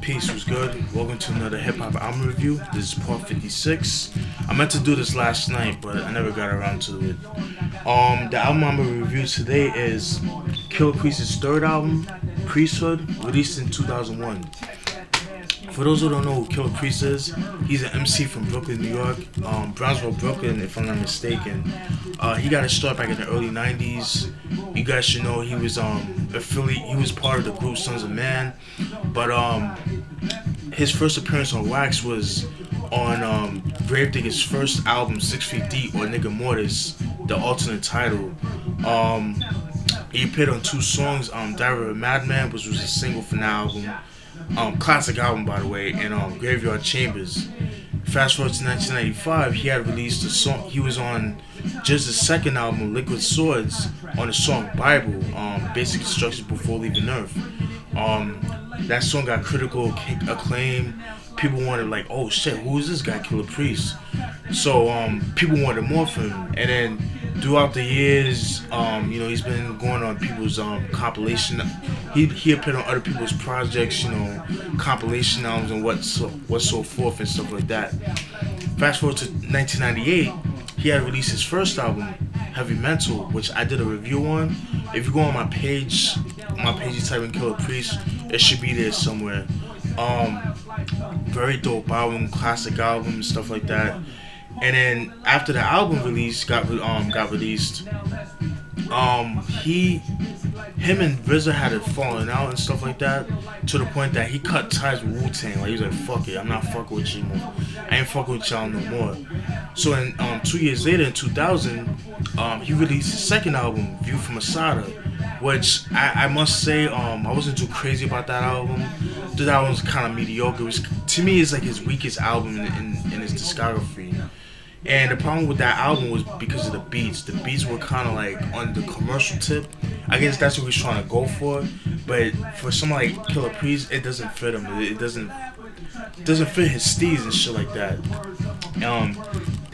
Peace, was good? Welcome to another hip hop album review. This is part 56. I meant to do this last night, but I never got around to it. The album I'm gonna review today is Killah Priest's third album, Priesthood, released in 2001. For those who don't know who Killah Priest is, he's an MC from Brooklyn, New York, Brownsville, Brooklyn, if I'm not mistaken. He got his start back in the early '90s. You guys should know he was he was part of the group Sons of Man, but his first appearance on Wax was on Gravedigger's first album, 6 Feet Deep, or Nigga Mortis, the alternate title. He appeared on two songs, Diary of a Madman, which was a single from the album. Classic album, by the way, and Graveyard Chambers. Fast forward to 1995, he had released a song. He was on just his second album, Liquid Swords, on the song Bible, Basic Instructions Before Leaving Earth. That song got critical acclaim. People wanted, like, oh shit, who is this guy, Killah Priest? So people wanted more from him, and then throughout the years, he's been going on people's compilation. He appeared on other people's projects, compilation albums and what so forth and stuff like that. Fast forward to 1998, he had released his first album, Heavy Mental, which I did a review on. If you go on my page you type in Killah Priest, it should be there somewhere. Very dope album, classic album, stuff like that. And then after the album release got released, him and RZA had a falling out and stuff like that, to the point that he cut ties with Wu-Tang. Like, he was like, fuck it, I'm not fucking with you anymore. I ain't fucking with y'all no more. So in 2 years later, in 2000, he released his second album, View from Masada, which I must say, I wasn't too crazy about that album. That album was kind of mediocre. To me, it's like his weakest album in his discography. And the problem with that album was because of the beats. The beats were kind of like on the commercial tip. I guess that's what he's trying to go for. But for someone like Killah Priest, it doesn't fit him. It doesn't fit his steez and shit like that.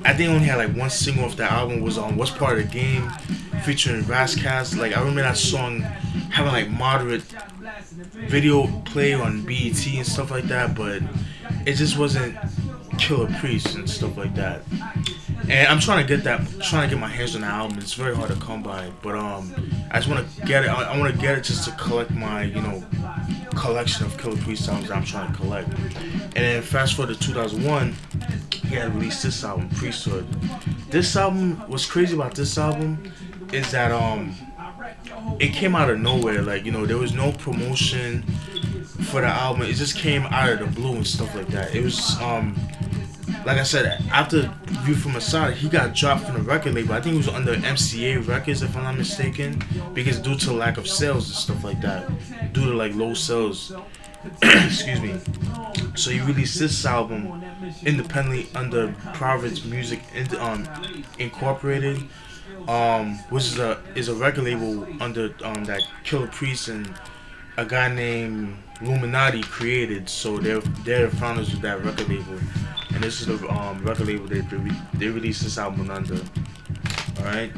I think I only had like one single off that album, was on What's Part of the Game, featuring Rascast. Like, I remember that song having like moderate video play on BET and stuff like that, but it just wasn't Killah Priest and stuff like that. And I'm trying to get my hands on the album. It's very hard to come by, but I just want to get it. I want to get it just to collect my collection of Killah Priest albums that I'm trying to collect. And then fast forward to 2001, he had released this album, Priesthood. This album, what's crazy about this album is that it came out of nowhere. Like, there was no promotion for the album. It just came out of the blue and stuff like that. It was like I said, after View from Masada, he got dropped from the record label. I think he was under MCA Records, if I'm not mistaken, because due to lack of sales and stuff like that, due to like low sales. Excuse me. So he released this album independently under Providence Music Incorporated, which is a record label under that Killah Priest and a guy named Illuminati created. So they're the founders of that record label, and this is the record label they released this album under. All right.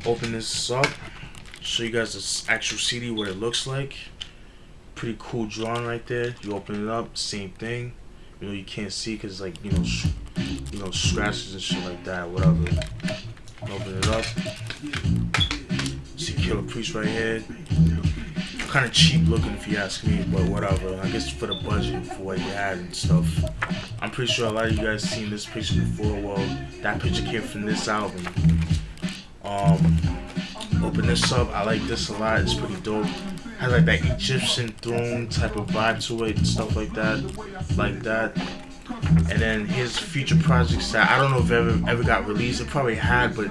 Open this up. Show you guys the actual CD, what it looks like. Pretty cool drawing right there. You open it up, same thing. You can't see because like scratches and shit like that. Whatever. Open it up. See Killah Priest right here. Kind of cheap looking if you ask me, but whatever. I guess for the budget, for what you had and stuff. I'm pretty sure a lot of you guys seen this picture before. Well, that picture came from this album. Open this up. I like this a lot. It's pretty dope. Has like that Egyptian throne type of vibe to it and stuff like that. And then his future projects that I don't know if ever got released. It probably had, but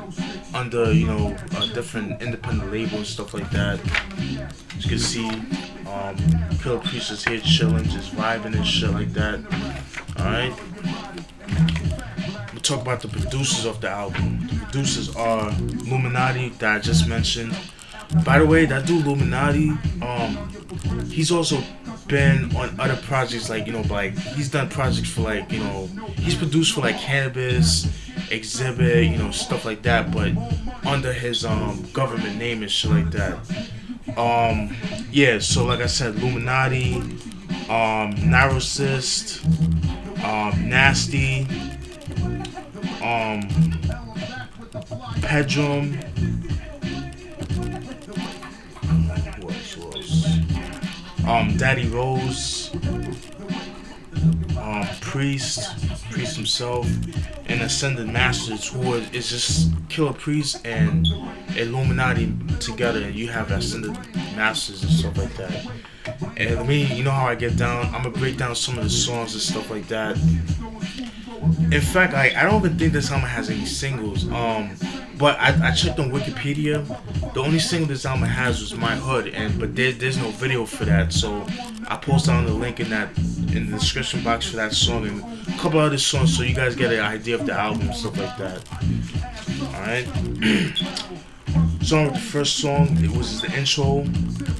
under a different independent label and stuff like that. As you can see, Killah Priest is here chilling, just vibing and shit like that. Alright. We'll talk about the producers of the album. The producers are Illuminati, that I just mentioned. By the way, that dude Illuminati, he's also been on other projects, like he's done projects for he's produced for like Cannabis, Exhibit, stuff like that, but under his government name and shit like that. Yeah, so like I said, Illuminati, Narcissist, Nasty, um, Pedrum, who else? Daddy Rose, Priest himself, and Ascended Masters, who is just Killah Priest and Illuminati together, and you have Ascended Masters and stuff like that. And me, you know how I get down. I'm gonna break down some of the songs and stuff like that. In fact, I don't even think this album has any singles. But I checked on Wikipedia. The only single this album has was My Hood, but there's no video for that. So I posted on the link in the description box for that song and a couple other songs, so you guys get an idea of the album and stuff like that. All right. So the first song, it was the intro.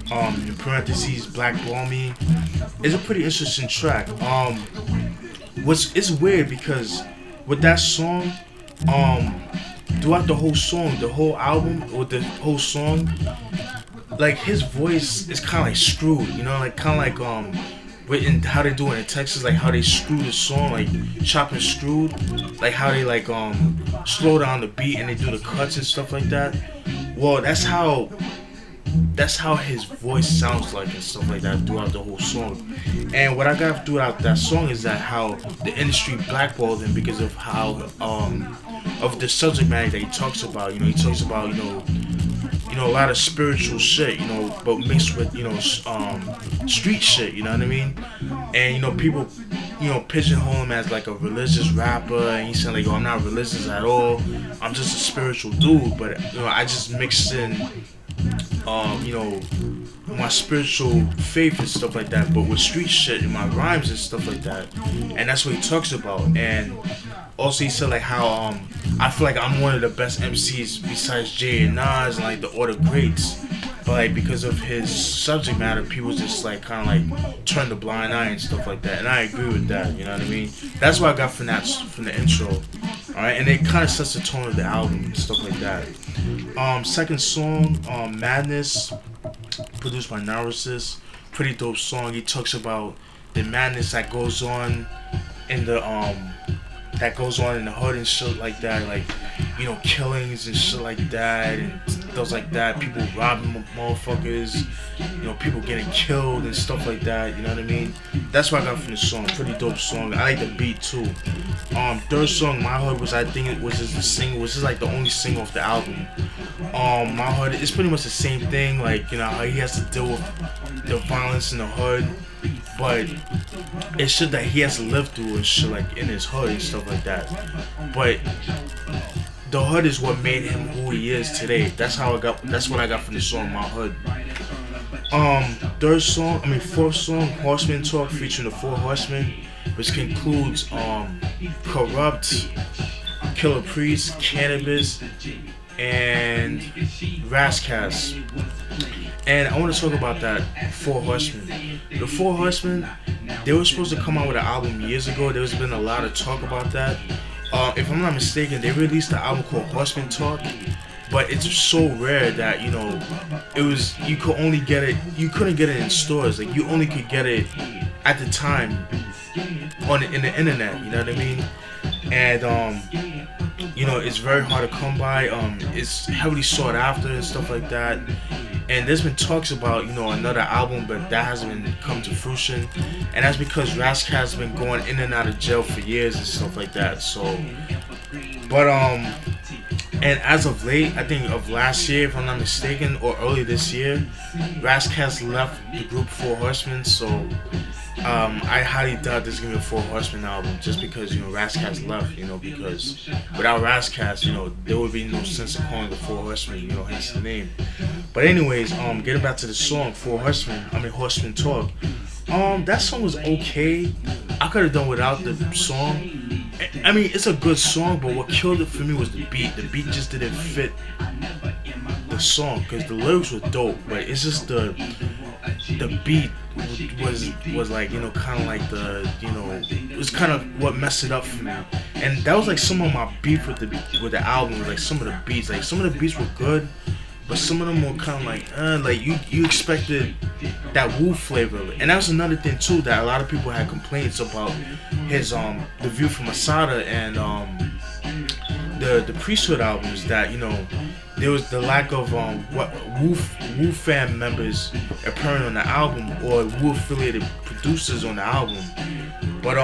In parentheses, Black Balmy. It's a pretty interesting track. It's weird because with that song, throughout the whole song, the whole album, with the whole song, like his voice is kind of like screwed, you know, like kind of like written how they do it in Texas, like how they screw the song, like chop and screwed, like how they like slow down the beat and they do the cuts and stuff like that. Well, that's how his voice sounds like and stuff like that throughout the whole song. And what I got throughout that song is that how the industry blackballed him because of how of the subject matter that he talks about. You know, he talks about a lot of spiritual shit, but mixed with street shit. You know what I mean? And people pigeonhole him as like a religious rapper, and he's saying like, I'm not religious at all. I'm just a spiritual dude, but I just mixed in my spiritual faith and stuff like that, but with street shit and my rhymes and stuff like that. And that's what he talks about. And also he said like how I feel like I'm one of the best MCs besides Jay and Nas and like the other greats. But like because of his subject matter, people just like kind of like turn the blind eye and stuff like that. And I agree with that, you know what I mean? That's what I got from the intro. Alright, and it kind of sets the tone of the album and stuff like that. Second song, Madness, produced by Narcissist. Pretty dope song. He talks about the madness that goes on in the hood and shit like that, like killings and shit like that and things like that. People robbing motherfuckers, people getting killed and stuff like that. You know what I mean? That's what I got from the song. Pretty dope song. I like the beat too. Third song, My Hood, was just the single. Was just like the only single off the album. My Hood, it's pretty much the same thing. Like how he has to deal with the violence in the hood. But it's shit that he has to live through and shit like in his hood and stuff like that. But the hood is what made him who he is today. That's what I got from the song My Hood. Fourth song, Horseman Talk, featuring the Four Horsemen, which concludes Corrupt, Killah Priest, Cannabis, and Rascas. And I want to talk about that Four Horsemen. The Four Horsemen, they were supposed to come out with an album years ago. There's been a lot of talk about that. If I'm not mistaken, they released an album called Horseman Talk, but it's just so rare that you couldn't get it in stores. Like you only could get it at the time in the internet. You know what I mean? And it's very hard to come by. It's heavily sought after and stuff like that. And there's been talks about another album, but that hasn't been come to fruition. And that's because Rask has been going in and out of jail for years and stuff like that. So, but and as of late, I think of last year, if I'm not mistaken, or early this year, Rask has left the group Four Horsemen. So I highly doubt there's gonna be a Four Horsemen album, just because Rask has left. Because without Rask, there would be no sense of calling the Four Horsemen. Hence the name. But anyways, getting back to the song Horseman Talk. That song was okay. I could have done without the song. I mean, it's a good song, but what killed it for me was the beat. The beat just didn't fit the song, because the lyrics were dope, but it's just the beat was like kind of like it was kind of what messed it up for me. And that was like some of my beef with the album. Was like some of the beats were good, but some of them were kind of like you expected that Wu flavor, and that was another thing too that a lot of people had complaints about his the View from Masada and the Priesthood albums, that there was the lack of what Wu fan members appearing on the album or Wu affiliated producers on the album. But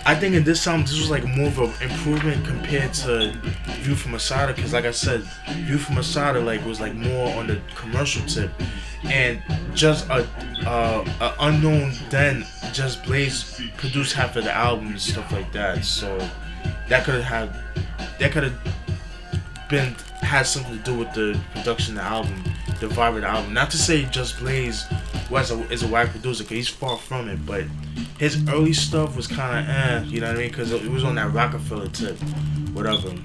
I think in this album, this was like more of an improvement compared to View from Masada, because like I said, View from Masada like was like more on the commercial tip, and just a unknown then Just Blaze produced half of the album and stuff like that. So that could have been had something to do with the production of the album, the vibe of the album. Not to say Just Blaze is a whack producer, because he's far from it, but his early stuff was kind of you know what I mean, because it was on that Rockefeller tip, whatever.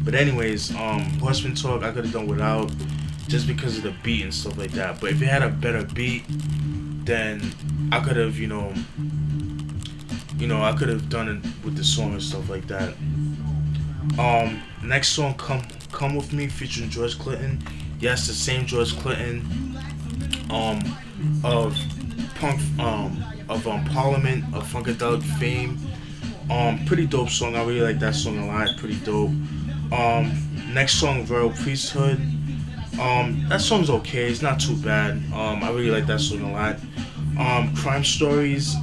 But anyways, Horseman Talk I could have done without, just because of the beat and stuff like that. But if it had a better beat, then I could have, I could have done it with the song and stuff like that. Next song, Come With Me, featuring George Clinton. Yes, the same George Clinton of punk of Parliament, of Funkadelic fame. Pretty dope song. I really like that song a lot. Pretty dope. Next song, Royal Priesthood. That song's okay. It's not too bad. I really like that song a lot. Crime Stories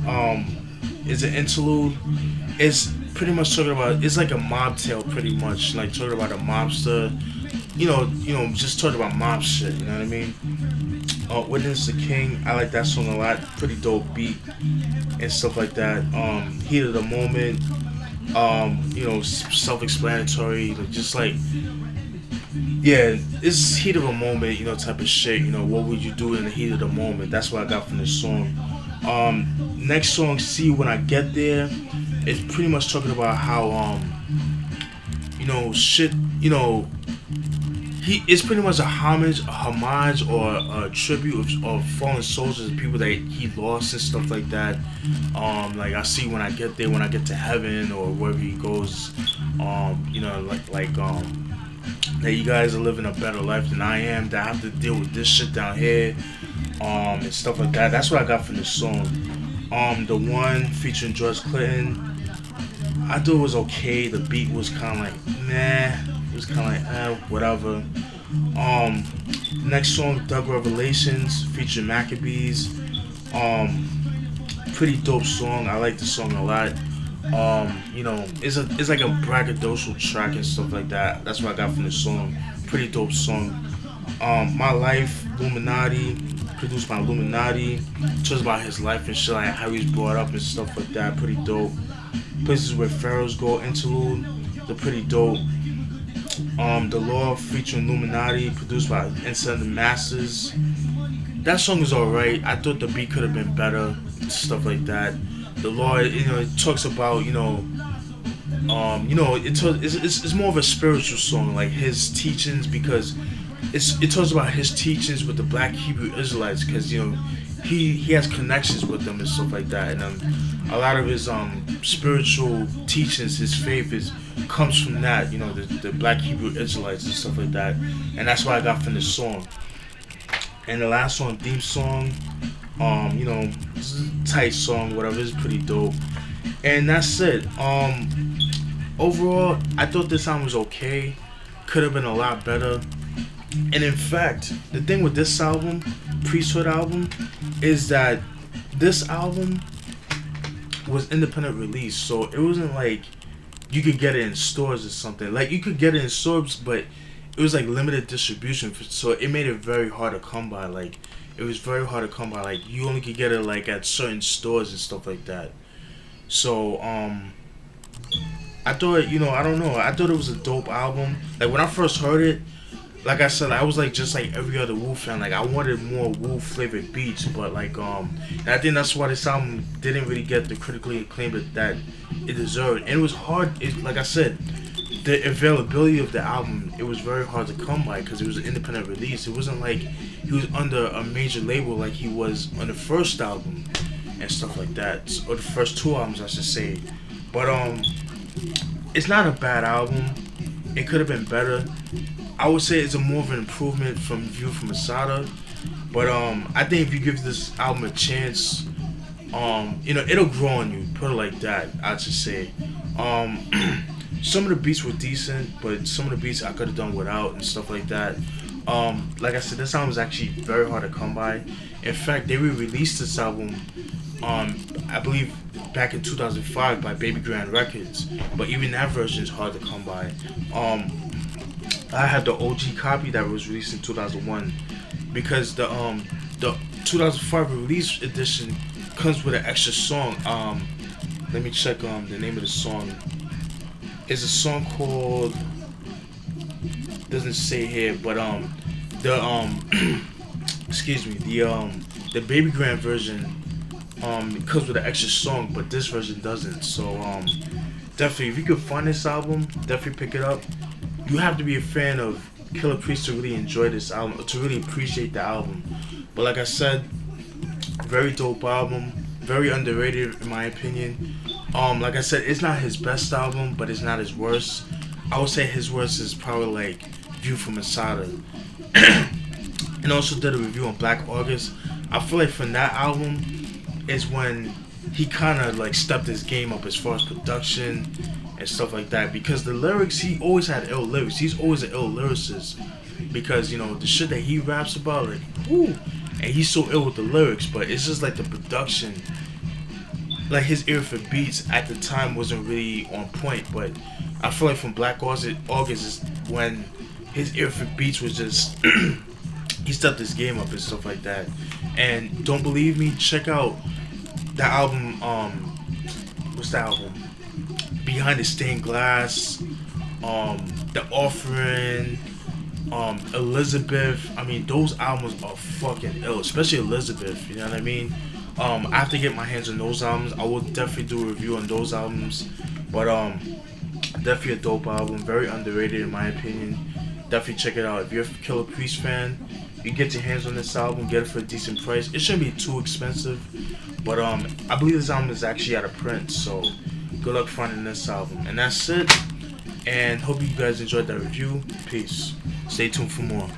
is an interlude. It's pretty much talking about, it's like a mob tale, pretty much like talking about a mobster. Just talking about mob shit. You know what I mean? Witness the King. I like that song a lot. Pretty dope beat and stuff like that. Heat of the Moment. Self-explanatory. Just like, yeah, it's heat of a moment, type of shit. What would you do in the heat of the moment? That's what I got from this song. Next song, See You When I Get There. It's pretty much talking about how it's pretty much a homage or a tribute of fallen soldiers and people that he lost and stuff like that. Like, I see when I get there, when I get to heaven or wherever he goes, that you guys are living a better life than I am, that I have to deal with this shit down here, and stuff like that. That's what I got from this song. The one featuring George Clinton, I thought it was okay. The beat was kind of like, nah. It was kind of like, whatever. Next song, Thug Revelations, featuring Maccabees. Pretty dope song. I like the song a lot. It's like a braggadocious track and stuff like that. That's what I got from the song. Pretty dope song. My Life, Illuminati, produced by Illuminati. Talks about his life and shit, like how he was brought up and stuff like that. Pretty dope. Places Where Pharaohs Go, interlude. They're pretty dope. The Law, featuring Illuminati, produced by Inside the Masters. That song is alright. I thought the beat could have been better, stuff like that. The Law, it talks about, it's more of a spiritual song, like his teachings, because it talks about his teachings with the Black Hebrew Israelites, because he has connections with them and stuff like that, and a lot of his spiritual teachings, his faith comes from that, the Black Hebrew Israelites and stuff like that, and that's what I got from this song. And the last song, Theme Song, it's a tight song, whatever, it's pretty dope, and that's it. Overall, I thought this album was okay, could have been a lot better. And in fact, the thing with this album, Priesthood album, is that this album was independent release, so it wasn't like you could get it in stores or something. Like, you could get it in stores, but it was like limited distribution, so it made it very hard to come by. Like, it was very hard to come by. Like, you only could get it like at certain stores and stuff like that. So I thought, I don't know, I thought it was a dope album. Like, when I first heard it, like I said, I was like just like every other Wu fan. Like, I wanted more Wu flavored beats, but like and I think that's why this album didn't really get the critically acclaimed that it deserved. And it was hard. Like I said, the availability of the album, it was very hard to come by because it was an independent release. It wasn't like he was under a major label like he was on the first album and stuff like that, or the first two albums, I should say. But it's not a bad album. It could have been better. I would say it's a more of an improvement from View from Masada. But I think if you give this album a chance, it'll grow on you. Put it like that. I'd just say. Um, some of the beats were decent, but some of the beats I could have done without and stuff like that. Like I said, this album is actually very hard to come by. In fact, they re-released this album, I believe, back in 2005 by Baby Grand Records. But even that version is hard to come by. I had the OG copy that was released in 2001 because the 2005 release edition comes with an extra song. Let me check the name of the song. It's a song called, doesn't say here, but the excuse me, the Baby Grand version it comes with an extra song, but this version doesn't. So definitely, if you could find this album, definitely pick it up. You have to be a fan of Killah Priest to really enjoy this album, to really appreciate the album. But like I said, very dope album, very underrated in my opinion. Like I said, it's not his best album, but it's not his worst. I would say his worst is probably like View from Masada. And also did a review on Black August. I feel like from that album is when he kind of like stepped his game up as far as production and stuff like that. Because the lyrics, he always had ill lyrics. He's always an ill lyricist. Because, the shit that he raps about, like, whoo, and he's so ill with the lyrics, but it's just like the production. Like his ear for beats at the time wasn't really on point, but I feel like from Black August is when his ear for beats was just he stepped his game up and stuff like that. And don't believe me, check out that album. What's that album? Behind the Stained Glass, The Offering, Elizabeth. I mean, those albums are fucking ill, especially Elizabeth. You know what I mean? I have to get my hands on those albums. I will definitely do a review on those albums. But definitely a dope album, very underrated in my opinion. Definitely check it out. If you're a Killah Priest fan, you get your hands on this album, get it for a decent price. It shouldn't be too expensive, but I believe this album is actually out of print, so good luck finding this album. And that's it. And hope you guys enjoyed that review. Peace. Stay tuned for more.